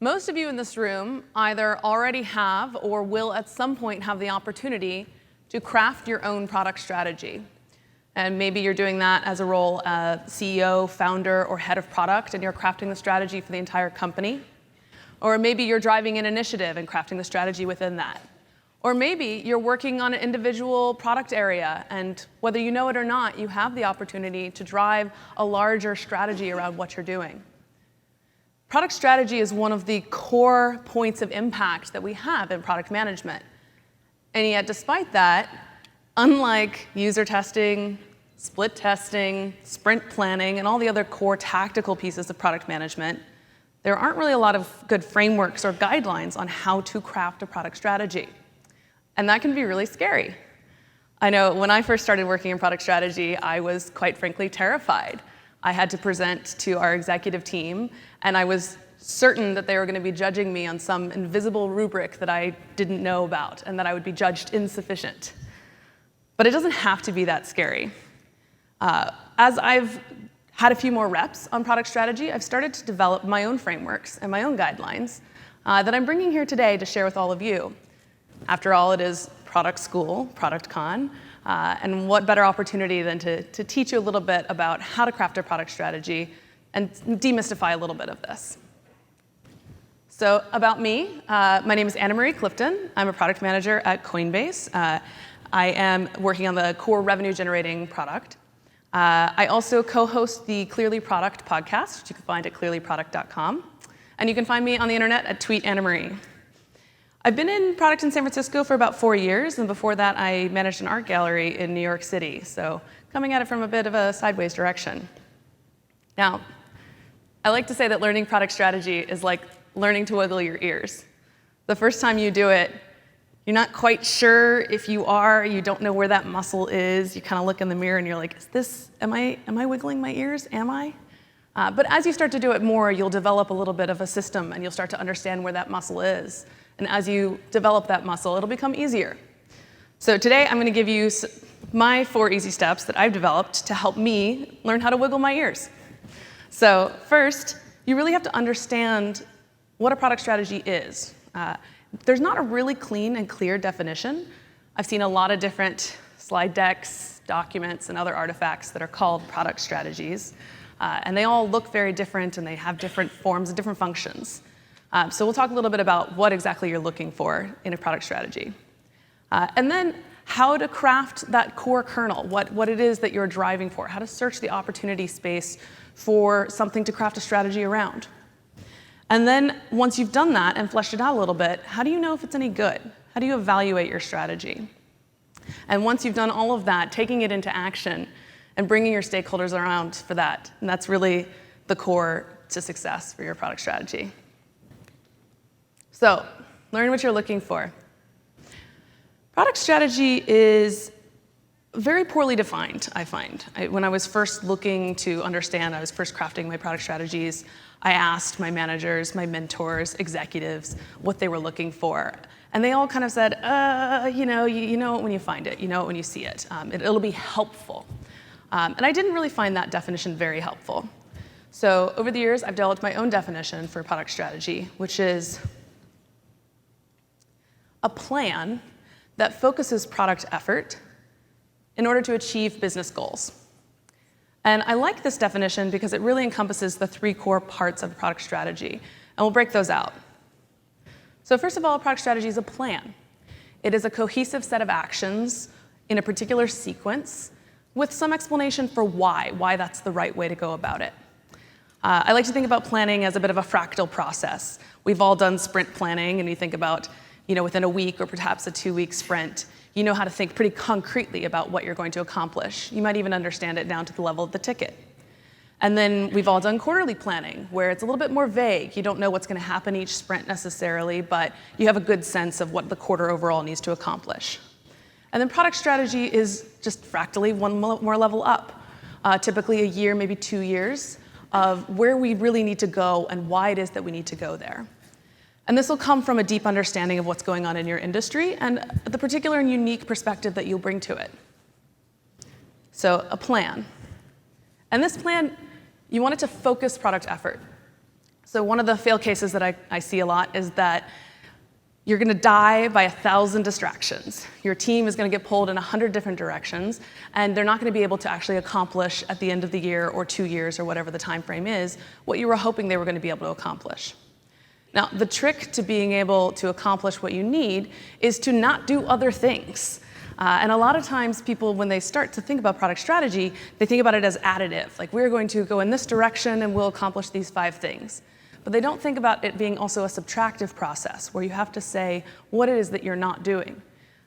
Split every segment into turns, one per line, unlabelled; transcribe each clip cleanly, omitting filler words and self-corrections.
Most of you in this room either already have or will at some point have the opportunity to craft your own product strategy. And maybe you're doing that as a role as CEO, founder, or head of product, and you're crafting the strategy for the entire company. Or maybe you're driving an initiative and crafting the strategy within that. Or maybe you're working on an individual product area, and whether you know it or not, you have the opportunity to drive a larger strategy around what you're doing. Product strategy is one of the core points of impact that we have in product management. And yet, despite that, unlike user testing, split testing, sprint planning, and all the other core tactical pieces of product management, there aren't really a lot of good frameworks or guidelines on how to craft a product strategy. And that can be really scary. I know when I first started working in product strategy, I was quite frankly terrified. I had to present to our executive team, and I was certain that they were going to be judging me on some invisible rubric that I didn't know about, and that I would be judged insufficient. But it doesn't have to be that scary. As I've had a few more reps on product strategy, I've started to develop my own frameworks and my own guidelines that I'm bringing here today to share with all of you. After all, it is product school, product con, and what better opportunity than to teach you a little bit about how to craft a product strategy and demystify a little bit of this. So about me, my name is Anna Marie Clifton. I'm a product manager at Coinbase. I am working on the core revenue generating product. I also co-host the Clearly Product podcast, which you can find at clearlyproduct.com. And you can find me on the internet at tweetannamarie. I've been in product in San Francisco for about 4 years, and before that I managed an art gallery in New York City, so coming at it from a bit of a sideways direction. Now, I like to say that learning product strategy is like learning to wiggle your ears. The first time you do it, you're not quite sure if you don't know where that muscle is, you kind of look in the mirror and you're like, am I wiggling my ears, am I? But as you start to do it more, you'll develop a little bit of a system and you'll start to understand where that muscle is. And as you develop that muscle, it'll become easier. So today I'm going to give you my 4 easy steps that I've developed to help me learn how to wiggle my ears. So first, you really have to understand what a product strategy is. There's not a really clean and clear definition. I've seen a lot of different slide decks, documents, and other artifacts that are called product strategies. And they all look very different, and they have different forms and different functions. So we'll talk a little bit about what exactly you're looking for in a product strategy. And then how to craft that core kernel, what it is that you're driving for, how to search the opportunity space for something to craft a strategy around. And then once you've done that and fleshed it out a little bit, how do you know if it's any good? How do you evaluate your strategy? And once you've done all of that, taking it into action and bringing your stakeholders around for that. And that's really the core to success for your product strategy. So, learn what you're looking for. Product strategy is very poorly defined, I find. When I was first looking to understand, I was first crafting my product strategies, I asked my managers, my mentors, executives, what they were looking for. And they all kind of said, you know it when you find it, you know it when you see it. It'll be helpful. And I didn't really find that definition very helpful. So over the years, I've developed my own definition for product strategy, which is a plan that focuses product effort in order to achieve business goals. And I like this definition because it really encompasses the 3 core parts of the product strategy, and we'll break those out. So first of all, a product strategy is a plan. It is a cohesive set of actions in a particular sequence with some explanation for why that's the right way to go about it. I like to think about planning as a bit of a fractal process. We've all done sprint planning, and you think about within a week or perhaps a 2-week sprint, you know how to think pretty concretely about what you're going to accomplish. You might even understand it down to the level of the ticket. And then we've all done quarterly planning, where it's a little bit more vague. You don't know what's going to happen each sprint necessarily, but you have a good sense of what the quarter overall needs to accomplish. And then product strategy is just fractally one more level up, typically a year, maybe 2 years, of where we really need to go and why it is that we need to go there. And this will come from a deep understanding of what's going on in your industry and the particular and unique perspective that you'll bring to it. So a plan. And this plan, you want it to focus product effort. So So one of the fail cases that I see a lot is that you're going to die by 1,000 distractions. Your team is going to get pulled in 100 different directions, and they're not going to be able to actually accomplish at the end of the year or 2 years or whatever the time frame is what you were hoping they were going to be able to accomplish. Now, the trick to being able to accomplish what you need is to not do other things. And a lot of times people, when they start to think about product strategy, they think about it as additive. Like, we're going to go in this direction and we'll accomplish these 5 things. But they don't think about it being also a subtractive process where you have to say what it is that you're not doing.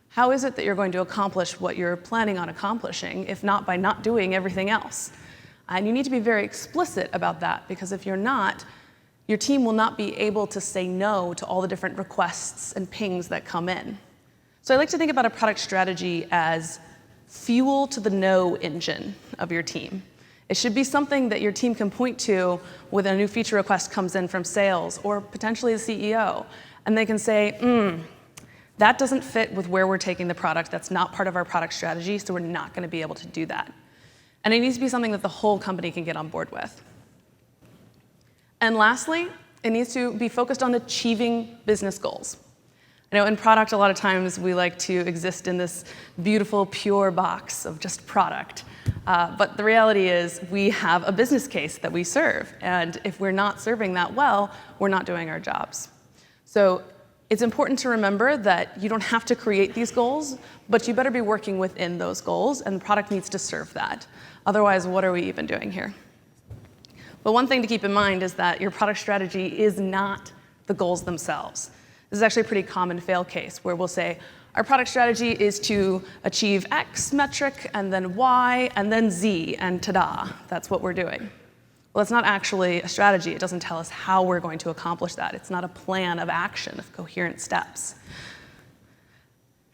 How is it that you're going to accomplish what you're planning on accomplishing, if not by not doing everything else? And you need to be very explicit about that, because if you're not, your team will not be able to say no to all the different requests and pings that come in. So I like to think about a product strategy as fuel to the no engine of your team. It should be something that your team can point to when a new feature request comes in from sales or potentially the CEO, and they can say, that doesn't fit with where we're taking the product. That's not part of our product strategy, so we're not going to be able to do that. And it needs to be something that the whole company can get on board with. And lastly, it needs to be focused on achieving business goals. I know in product, a lot of times we like to exist in this beautiful, pure box of just product. But the reality is we have a business case that we serve. And if we're not serving that well, we're not doing our jobs. So it's important to remember that you don't have to create these goals, but you better be working within those goals, and the product needs to serve that. Otherwise, what are we even doing here? But one thing to keep in mind is that your product strategy is not the goals themselves. This is actually a pretty common fail case where we'll say, our product strategy is to achieve X metric, and then Y, and then Z, and ta-da, that's what we're doing. Well, it's not actually a strategy. It doesn't tell us how we're going to accomplish that. It's not a plan of action, of coherent steps.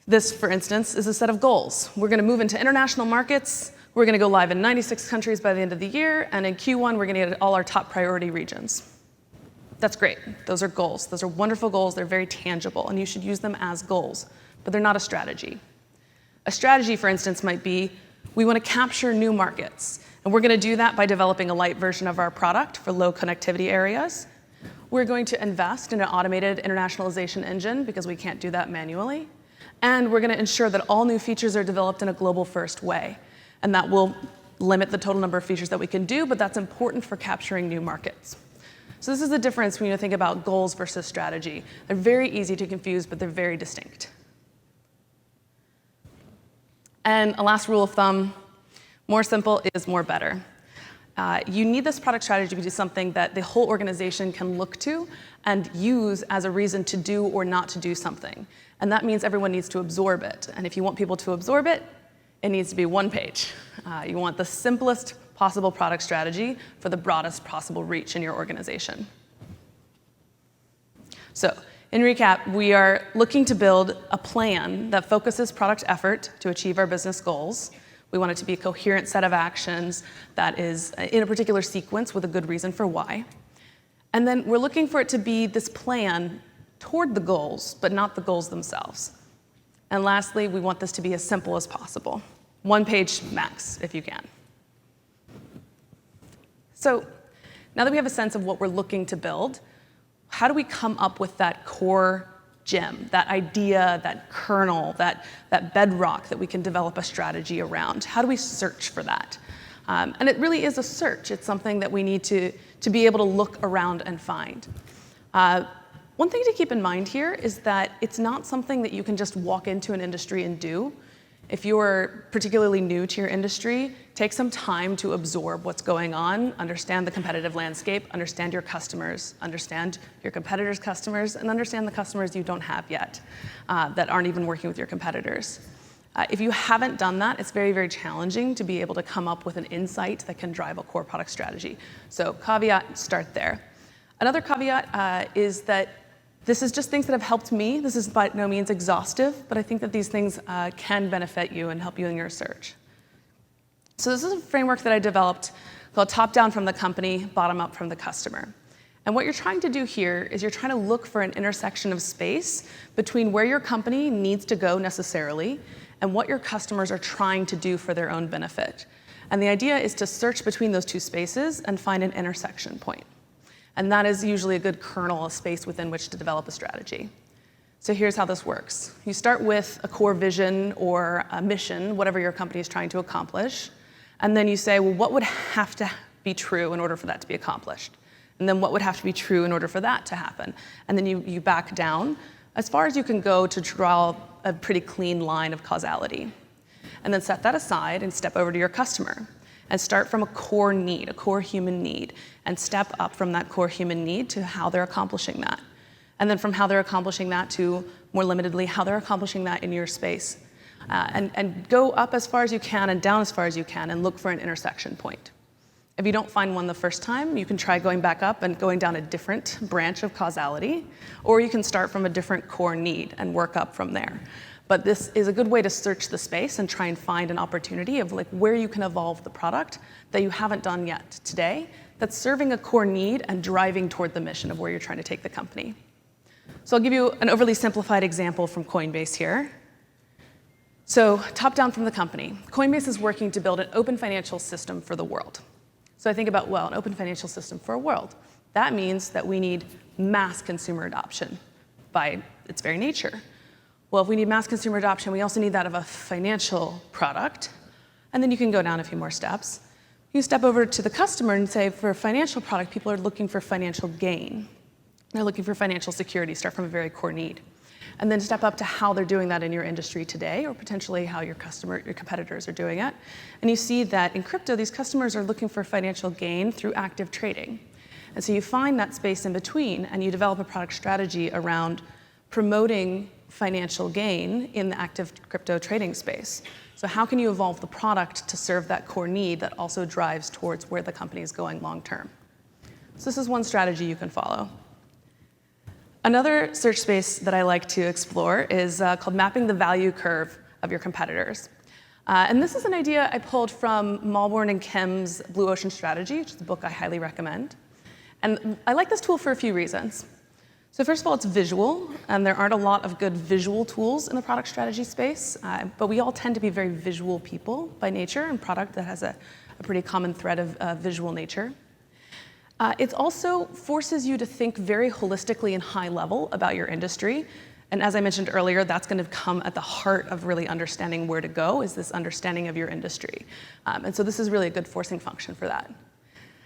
This, for instance, is a set of goals. We're going to move into international markets. We're going to go live in 96 countries by the end of the year, and in Q1, we're going to get all our top priority regions. That's great. Those are goals. Those are wonderful goals. They're very tangible, and you should use them as goals, but they're not a strategy. A strategy, for instance, might be, we want to capture new markets, and we're going to do that by developing a light version of our product for low connectivity areas. We're going to invest in an automated internationalization engine because we can't do that manually, and we're going to ensure that all new features are developed in a global-first way, and that will limit the total number of features that we can do, but that's important for capturing new markets. So this is the difference when you think about goals versus strategy. They're very easy to confuse, but they're very distinct. And a last rule of thumb, more simple is more better. You need this product strategy to be something that the whole organization can look to and use as a reason to do or not to do something. And that means everyone needs to absorb it. And if you want people to absorb it, it needs to be one page. You want the simplest possible product strategy for the broadest possible reach in your organization. So, in recap, we are looking to build a plan that focuses product effort to achieve our business goals. We want it to be a coherent set of actions that is in a particular sequence with a good reason for why. And then we're looking for it to be this plan toward the goals, but not the goals themselves. And lastly, we want this to be as simple as possible. One page max, if you can. So now that we have a sense of what we're looking to build, how do we come up with that core gem, that idea, that kernel, that bedrock that we can develop a strategy around? How do we search for that? And it really is a search. It's something that we need to be able to look around and find. One thing to keep in mind here is that it's not something that you can just walk into an industry and do. If you're particularly new to your industry, take some time to absorb what's going on, understand the competitive landscape, understand your customers, understand your competitors' customers, and understand the customers you don't have yet that aren't even working with your competitors. If you haven't done that, it's very, very challenging to be able to come up with an insight that can drive a core product strategy. So caveat, start there. Another caveat is that this is just things that have helped me. This is by no means exhaustive, but I think that these things can benefit you and help you in your search. So this is a framework that I developed called top-down from the company, bottom-up from the customer. And what you're trying to do here is you're trying to look for an intersection of space between where your company needs to go necessarily and what your customers are trying to do for their own benefit. And the idea is to search between those two spaces and find an intersection point. And that is usually a good kernel, a space within which to develop a strategy. So here's how this works. You start with a core vision or a mission, whatever your company is trying to accomplish. And then you say, well, what would have to be true in order for that to be accomplished? And then what would have to be true in order for that to happen? And then you back down as far as you can go to draw a pretty clean line of causality. And then set that aside and step over to your customer and start from a core need, a core human need, and step up from that core human need to how they're accomplishing that. And then from how they're accomplishing that to, more limitedly, how they're accomplishing that in your space. And go up as far as you can and down as far as you can and look for an intersection point. If you don't find one the first time, you can try going back up and going down a different branch of causality, or you can start from a different core need and work up from there. But this is a good way to search the space and try and find an opportunity of like where you can evolve the product that you haven't done yet today that's serving a core need and driving toward the mission of where you're trying to take the company. So I'll give you an overly simplified example from Coinbase here. So top down from the company, Coinbase is working to build an open financial system for the world. So I think about, well, an open financial system for a world. That means that we need mass consumer adoption by its very nature. Well, if we need mass consumer adoption, we also need that of a financial product. And then you can go down a few more steps. You step over to the customer and say, for a financial product, people are looking for financial gain. They're looking for financial security, start from a very core need. And then step up to how they're doing that in your industry today, or potentially how your competitors are doing it. And you see that in crypto, these customers are looking for financial gain through active trading. And so you find that space in between, and you develop a product strategy around promoting financial gain in the active crypto trading space. So how can you evolve the product to serve that core need that also drives towards where the company is going long term? So this is one strategy you can follow. Another search space that I like to explore is called mapping the value curve of your competitors. And this is an idea I pulled from Malborn and Kim's Blue Ocean Strategy, which is a book I highly recommend. And I like this tool for a few reasons. So first of all, it's visual, and there aren't a lot of good visual tools in the product strategy space, but we all tend to be very visual people by nature, and product that has a pretty common thread of visual nature. It also forces you to think very holistically and high level about your industry. And as I mentioned earlier, that's going to come at the heart of really understanding where to go, is this understanding of your industry. And so this is really a good forcing function for that.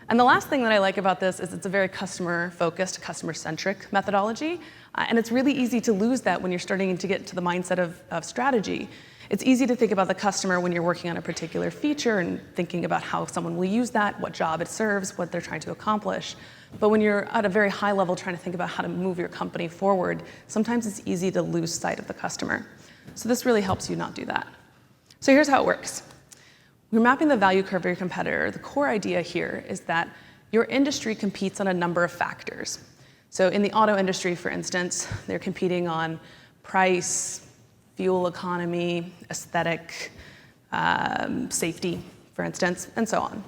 And the last thing that I like about this is it's a very customer-focused, customer-centric methodology. And it's really easy to lose that when you're starting to get into the mindset of strategy. It's easy to think about the customer when you're working on a particular feature and thinking about how someone will use that, what job it serves, what they're trying to accomplish. But when you're at a very high level trying to think about how to move your company forward, sometimes it's easy to lose sight of the customer. So this really helps you not do that. So here's how it works. We're mapping the value curve of your competitor. The core idea here is that your industry competes on a number of factors. So in the auto industry, for instance, they're competing on price, fuel economy, aesthetic, safety, for instance, and so on.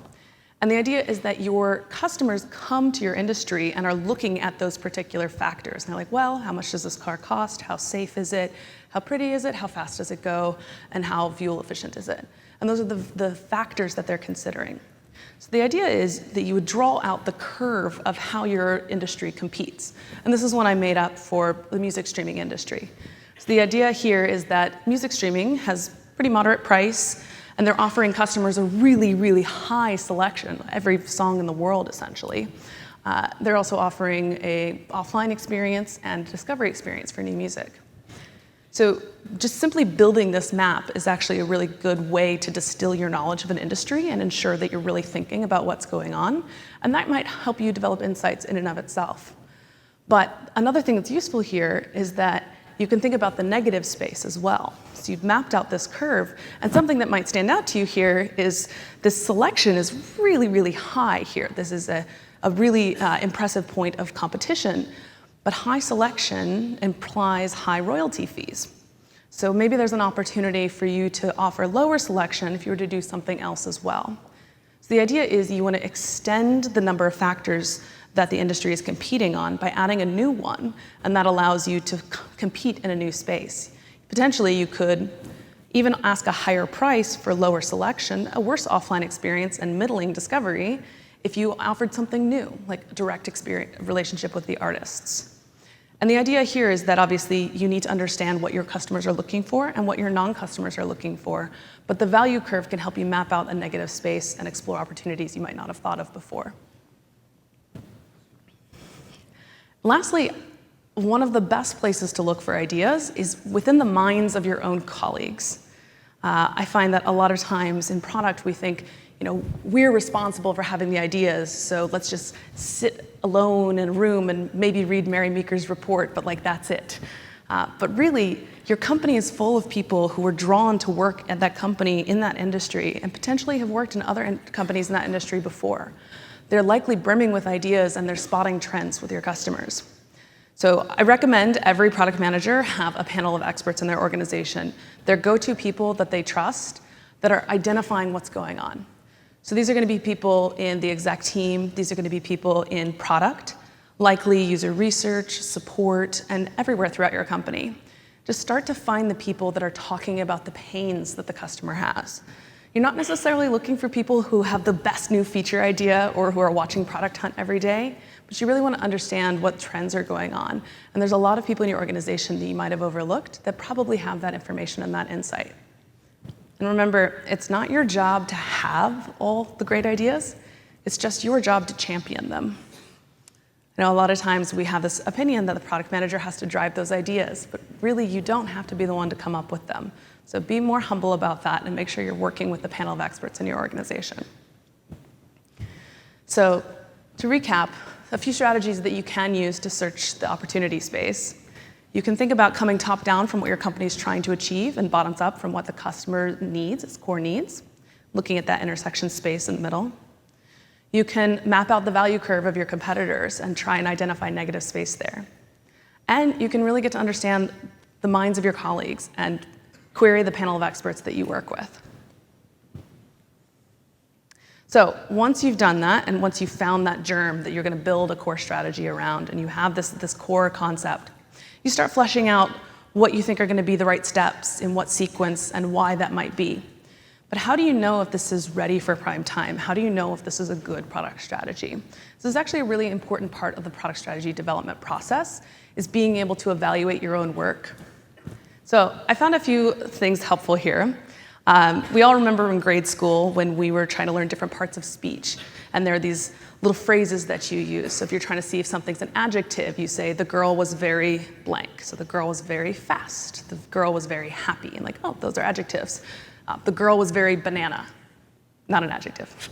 And the idea is that your customers come to your industry and are looking at those particular factors. And they're like, well, how much does this car cost? How safe is it? How pretty is it? How fast does it go? And how fuel efficient is it? And those are the factors that they're considering. So the idea is that you would draw out the curve of how your industry competes. And this is one I made up for the music streaming industry. So the idea here is that music streaming has pretty moderate price, and they're offering customers a really, really high selection, every song in the world, essentially. They're also offering an offline experience and discovery experience for new music. So just simply building this map is actually a really good way to distill your knowledge of an industry and ensure that you're really thinking about what's going on. And that might help you develop insights in and of itself. But another thing that's useful here is that you can think about the negative space as well. So you've mapped out this curve, and something that might stand out to you here is this selection is really, really high here. This is a really impressive point of competition. But high selection implies high royalty fees. So maybe there's an opportunity for you to offer lower selection if you were to do something else as well. So the idea is you want to extend the number of factors that the industry is competing on by adding a new one, and that allows you to compete in a new space. Potentially, you could even ask a higher price for lower selection, a worse offline experience, and middling discovery if you offered something new, like a direct relationship with the artists. And the idea here is that obviously you need to understand what your customers are looking for and what your non-customers are looking for, but the value curve can help you map out a negative space and explore opportunities you might not have thought of before. Lastly, one of the best places to look for ideas is within the minds of your own colleagues. I find that a lot of times in product we think, we're responsible for having the ideas, so let's just sit alone in a room and maybe read Mary Meeker's report, but that's it. But really, your company is full of people who are drawn to work at that company in that industry and potentially have worked in other companies in that industry before. They're likely brimming with ideas and they're spotting trends with your customers. So I recommend every product manager have a panel of experts in their organization. They're go-to people that they trust that are identifying what's going on. So these are going to be people in the exec team. These are going to be people in product, likely user research, support, and everywhere throughout your company. Just start to find the people that are talking about the pains that the customer has. You're not necessarily looking for people who have the best new feature idea or who are watching Product Hunt every day, but you really want to understand what trends are going on. And there's a lot of people in your organization that you might have overlooked that probably have that information and that insight. And remember, it's not your job to have all the great ideas. It's just your job to champion them. A lot of times we have this opinion that the product manager has to drive those ideas, but really you don't have to be the one to come up with them. So be more humble about that and make sure you're working with the panel of experts in your organization. So to recap, a few strategies that you can use to search the opportunity space. You can think about coming top down from what your company is trying to achieve and bottoms up from what the customer needs, its core needs, looking at that intersection space in the middle. You can map out the value curve of your competitors and try and identify negative space there. And you can really get to understand the minds of your colleagues and query the panel of experts that you work with. So once you've done that, and once you've found that germ that you're going to build a core strategy around, and you have this core concept, you start fleshing out what you think are going to be the right steps, in what sequence, and why that might be. But how do you know if this is ready for prime time? How do you know if this is a good product strategy? This is actually a really important part of the product strategy development process, is being able to evaluate your own work. So I found a few things helpful here. We all remember in grade school when we were trying to learn different parts of speech, and there are these little phrases that you use. So if you're trying to see if something's an adjective, you say, the girl was very blank. So the girl was very fast. The girl was very happy. And those are adjectives. The girl was very banana. Not an adjective.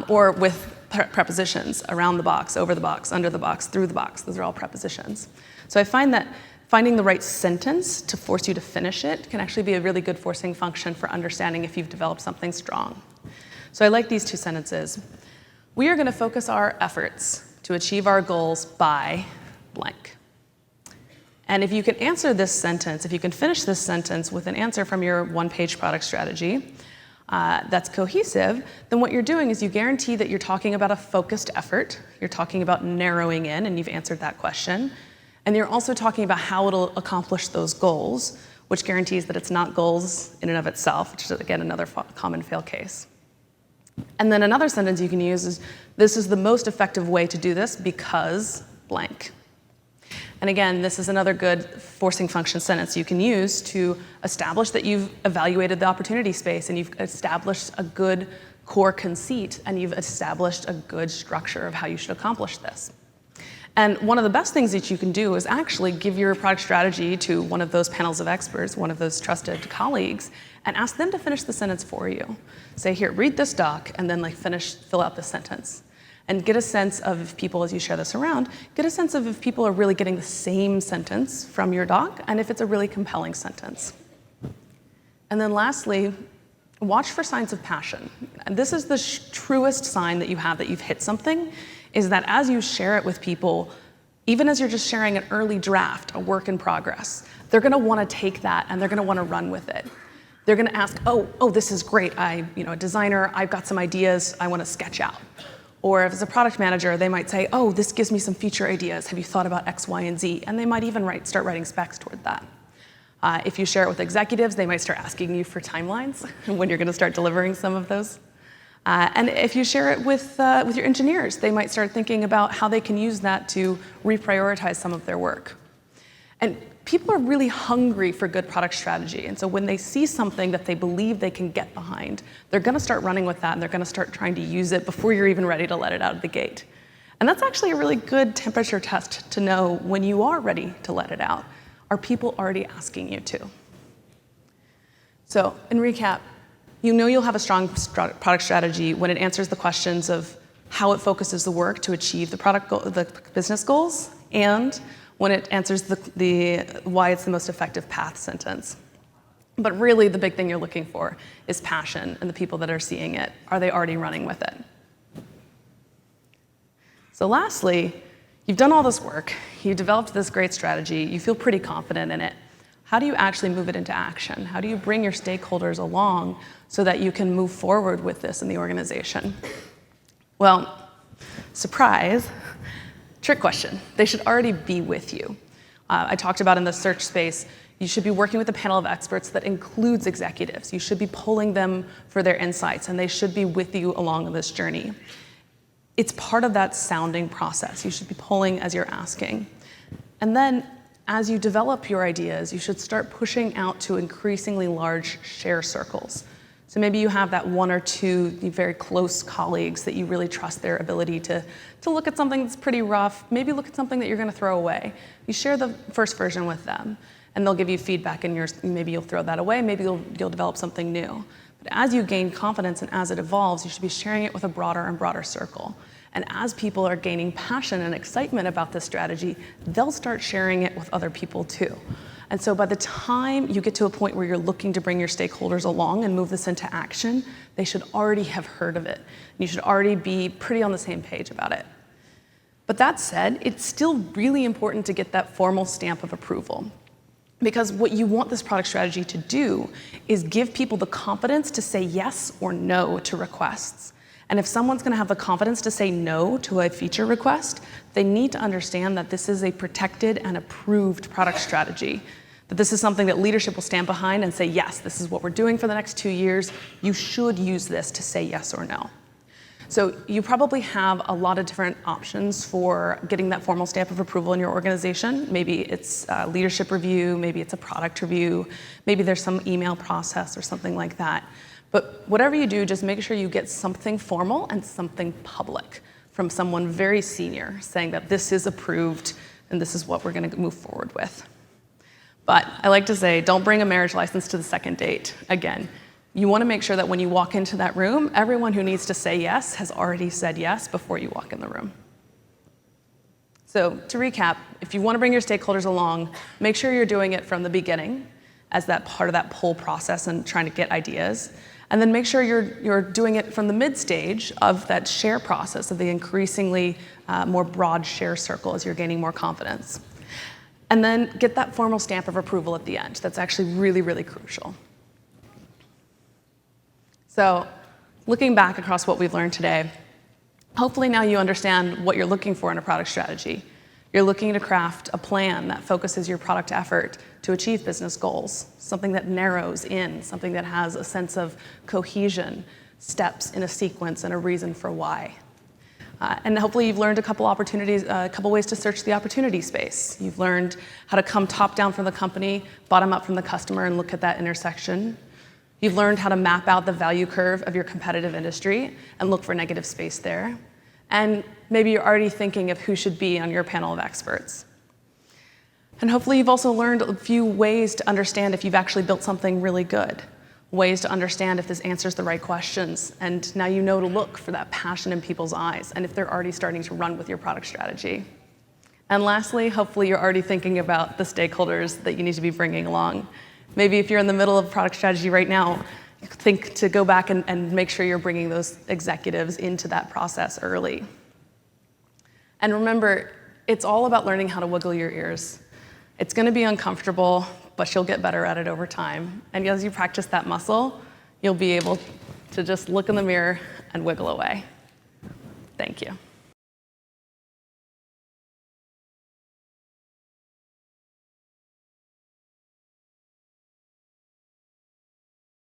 Or with prepositions, around the box, over the box, under the box, through the box. Those are all prepositions. So I find that finding the right sentence to force you to finish it can actually be a really good forcing function for understanding if you've developed something strong. So I like these two sentences. We are going to focus our efforts to achieve our goals by blank. And if you can answer this sentence, if you can finish this sentence with an answer from your one-page product strategy that's cohesive, then what you're doing is you guarantee that you're talking about a focused effort. You're talking about narrowing in, and you've answered that question. And you're also talking about how it'll accomplish those goals, which guarantees that it's not goals in and of itself, which is, again, another common fail case. And then another sentence you can use is, this is the most effective way to do this because blank. And again, this is another good forcing function sentence you can use to establish that you've evaluated the opportunity space and you've established a good core conceit and you've established a good structure of how you should accomplish this. And one of the best things that you can do is actually give your product strategy to one of those panels of experts, one of those trusted colleagues, and ask them to finish the sentence for you. Say, here, read this doc, and then fill out this sentence. And get a sense of, if people, as you share this around, get a sense of if people are really getting the same sentence from your doc, and if it's a really compelling sentence. And then lastly, watch for signs of passion. And this is the truest sign that you have that you've hit something, is that as you share it with people, even as you're just sharing an early draft, a work in progress, they're going to want to take that and they're going to want to run with it. They're going to ask, oh, this is great. A designer, I've got some ideas I want to sketch out. Or if it's a product manager, they might say, oh, this gives me some feature ideas. Have you thought about X, Y, and Z? And they might even start writing specs toward that. If you share it with executives, they might start asking you for timelines when you're going to start delivering some of those. And if you share it with your engineers, they might start thinking about how they can use that to reprioritize some of their work. And people are really hungry for good product strategy. And so when they see something that they believe they can get behind, they're going to start running with that, and they're going to start trying to use it before you're even ready to let it out of the gate. And that's actually a really good temperature test to know when you are ready to let it out. Are people already asking you to? So in recap, you know you'll have a strong product strategy when it answers the questions of how it focuses the work to achieve the business goals, and when it answers the why it's the most effective path sentence. But really, the big thing you're looking for is passion, and the people that are seeing it, are they already running with it? So lastly, you've done all this work, you developed this great strategy, you feel pretty confident in it. How do you actually move it into action? How do you bring your stakeholders along so that you can move forward with this in the organization? Well, surprise, trick question. They should already be with you. I talked about in the search space, you should be working with a panel of experts that includes executives. You should be pulling them for their insights, and they should be with you along this journey. It's part of that sounding process. You should be pulling as you're asking. And then, as you develop your ideas, you should start pushing out to increasingly large share circles. So maybe you have that one or two very close colleagues that you really trust their ability to look at something that's pretty rough, maybe look at something that you're going to throw away. You share the first version with them, and they'll give you feedback, and maybe you'll throw that away, maybe you'll develop something new. But as you gain confidence and as it evolves, you should be sharing it with a broader and broader circle. And as people are gaining passion and excitement about this strategy, they'll start sharing it with other people too. And so by the time you get to a point where you're looking to bring your stakeholders along and move this into action, they should already have heard of it. You should already be pretty on the same page about it. But that said, it's still really important to get that formal stamp of approval. Because what you want this product strategy to do is give people the confidence to say yes or no to requests. And if someone's going to have the confidence to say no to a feature request, they need to understand that this is a protected and approved product strategy. That this is something that leadership will stand behind and say, yes, this is what we're doing for the next 2 years. You should use this to say yes or no. So you probably have a lot of different options for getting that formal stamp of approval in your organization. Maybe it's a leadership review, maybe it's a product review, maybe there's some email process or something like that. But whatever you do, just make sure you get something formal and something public from someone very senior saying that this is approved and this is what we're going to move forward with. But I like to say, don't bring a marriage license to the second date. Again, you want to make sure that when you walk into that room, everyone who needs to say yes has already said yes before you walk in the room. So to recap, if you want to bring your stakeholders along, make sure you're doing it from the beginning as that part of that pull process and trying to get ideas. And then make sure you're doing it from the mid-stage of that share process, of the increasingly more broad share circle as you're gaining more confidence. And then get that formal stamp of approval at the end. That's actually really, really crucial. So looking back across what we've learned today, hopefully now you understand what you're looking for in a product strategy. You're looking to craft a plan that focuses your product effort to achieve business goals, something that narrows in, something that has a sense of cohesion, steps in a sequence, and a reason for why. And hopefully you've learned a couple ways to search the opportunity space. You've learned how to come top down from the company, bottom up from the customer, and look at that intersection. You've learned how to map out the value curve of your competitive industry and look for negative space there. And maybe you're already thinking of who should be on your panel of experts. And hopefully you've also learned a few ways to understand if you've actually built something really good, ways to understand if this answers the right questions, and now you know to look for that passion in people's eyes and if they're already starting to run with your product strategy. And lastly, hopefully you're already thinking about the stakeholders that you need to be bringing along. Maybe if you're in the middle of product strategy right now, think to go back and make sure you're bringing those executives into that process early. And remember, it's all about learning how to wiggle your ears. It's going to be uncomfortable, but you'll get better at it over time. And as you practice that muscle, you'll be able to just look in the mirror and wiggle away. Thank you.